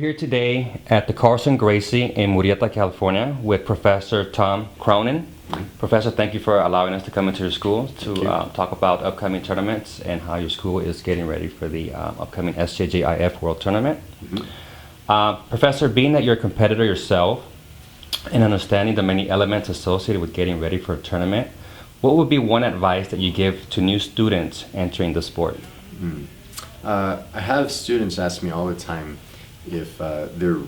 here today at the Carlson Gracie in Murrieta, California with Professor Tom Cronin. Professor, thank you for allowing us to come into your school to talk about upcoming tournaments and how your school is getting ready for the upcoming SJJIF World Tournament. Professor, being that you're a competitor yourself and understanding the many elements associated with getting ready for a tournament, what would be one advice that you give to new students entering the sport? I have students ask me all the time if do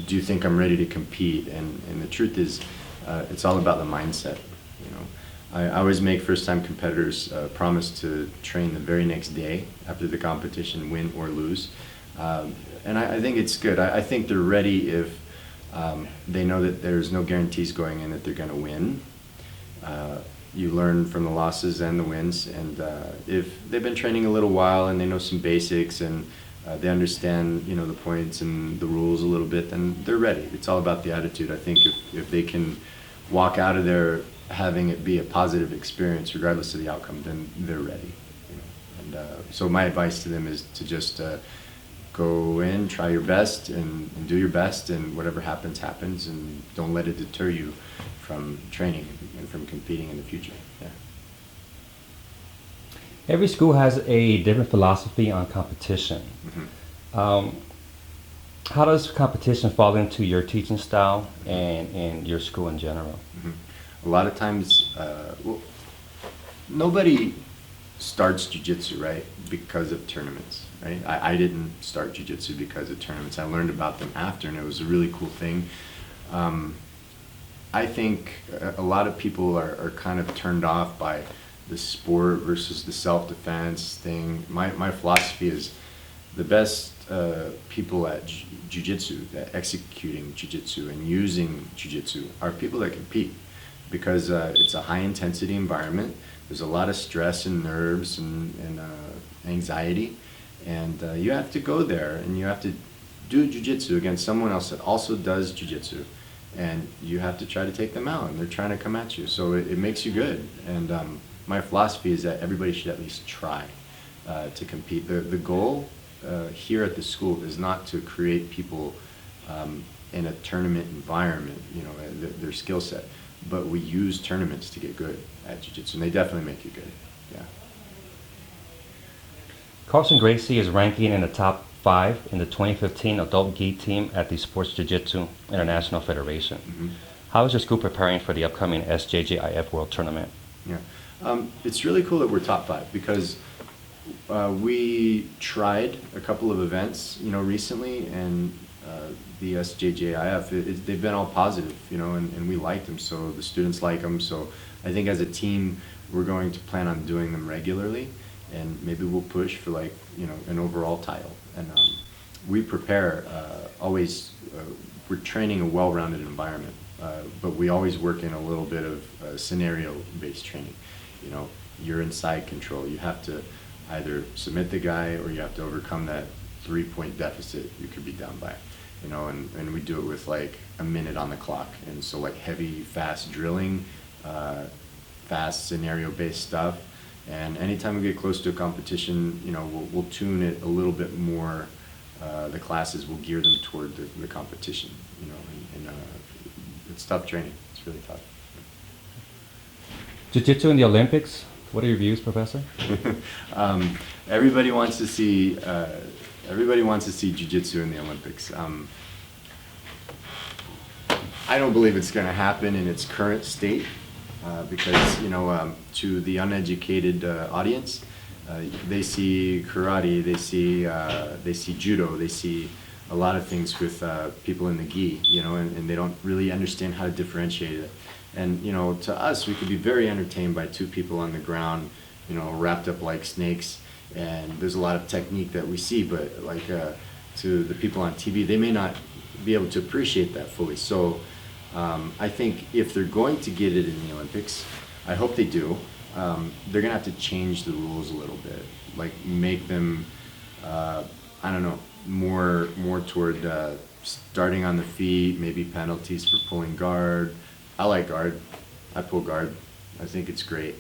you think I'm ready to compete? And the truth is, it's all about the mindset. You know, I always make first-time competitors promise to train the very next day after the competition, win or lose. And I think it's good. I think they're ready if they know that there's no guarantees going in that they're going to win. You learn from the losses and the wins, and if they've been training a little while and they know some basics and they understand, you know, the points and the rules a little bit, then they're ready. It's all about the attitude. I think if they can walk out of there having it be a positive experience regardless of the outcome, then they're ready. You know? And so my advice to them is to just go in, try your best, and do your best, and whatever happens, happens, and don't let it deter you from training and from competing in the future. Yeah. Every school has a different philosophy on competition. How does competition fall into your teaching style and your school in general? A lot of times, well, nobody starts jiu-jitsu, right, because of tournaments, right? I didn't start jiu-jitsu because of tournaments. I learned about them after, and it was a really cool thing. I think a lot of people are kind of turned off by the sport versus the self-defense thing. My philosophy is the best people at jiu-jitsu, that executing jiu-jitsu and using jiu-jitsu, are people that compete, because it's a high-intensity environment. There's a lot of stress and nerves and anxiety, and you have to go there and you have to do jiu-jitsu against someone else that also does jiu-jitsu, and you have to try to take them out, and they're trying to come at you, so it makes you good. And my philosophy is that everybody should at least try to compete. The goal here at the school is not to create people in a tournament environment, you know, their skill set, but we use tournaments to get good at jiu-jitsu, and they definitely make you good. Yeah. Carlson Gracie is ranking in the top 5 in the 2015 adult gi team at the Sports Jiu-Jitsu International Federation. How is your school preparing for the upcoming SJJIF World Tournament? Yeah, it's really cool that we're top 5, because we tried a couple of events, you know, recently, and the SJJIF, they've been all positive, you know, and we like them, so the students like them. So I think as a team, we're going to plan on doing them regularly, and maybe we'll push for, like, you know, an overall title. And we prepare always. We're training a well-rounded environment, but we always work in a little bit of scenario-based training. You know, you're in side control. You have to either submit the guy, or you have to overcome that 3-point deficit you could be down by. You know, and we do it with like a minute on the clock, and so like heavy, fast drilling, fast scenario-based stuff. And anytime we get close to a competition, you know, we'll tune it a little bit more. The classes will gear them toward the competition, you know, and it's tough training. It's really tough. Jiu-Jitsu in the Olympics. What are your views, Professor? Everybody wants to see Jiu-Jitsu in the Olympics. I don't believe it's going to happen in its current state, because, you know, to the uneducated audience, they see karate, they see judo, they see a lot of things with people in the gi, you know, and they don't really understand how to differentiate it. And, you know, to us, we could be very entertained by 2 people on the ground, you know, wrapped up like snakes, and there's a lot of technique that we see, but like to the people on TV, they may not be able to appreciate that fully. So I think if they're going to get it in the Olympics, I hope they do, they're going to have to change the rules a little bit, like make them, I don't know, more toward starting on the feet, maybe penalties for pulling guard. I like guard. I pull guard. I think it's great.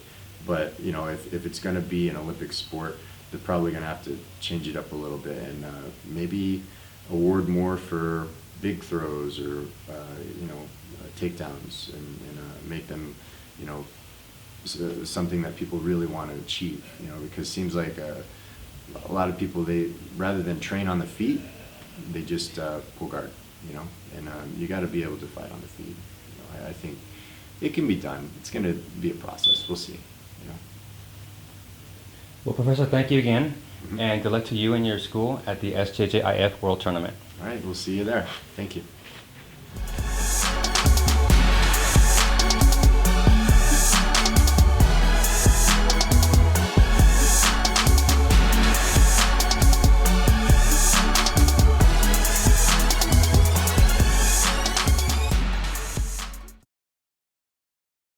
But, you know, if it's going to be an Olympic sport, they're probably going to have to change it up a little bit, and maybe award more for big throws or takedowns and make them something that people really want to achieve. Because it seems like a lot of people, they rather than train on the feet, they just pull guard. And you got to be able to fight on the feet. I think it can be done. It's going to be a process. We'll see. Well, Professor, thank you again, Mm-hmm. and good luck to you and your school at the SJJIF World Tournament. All right, we'll see you there. Thank you.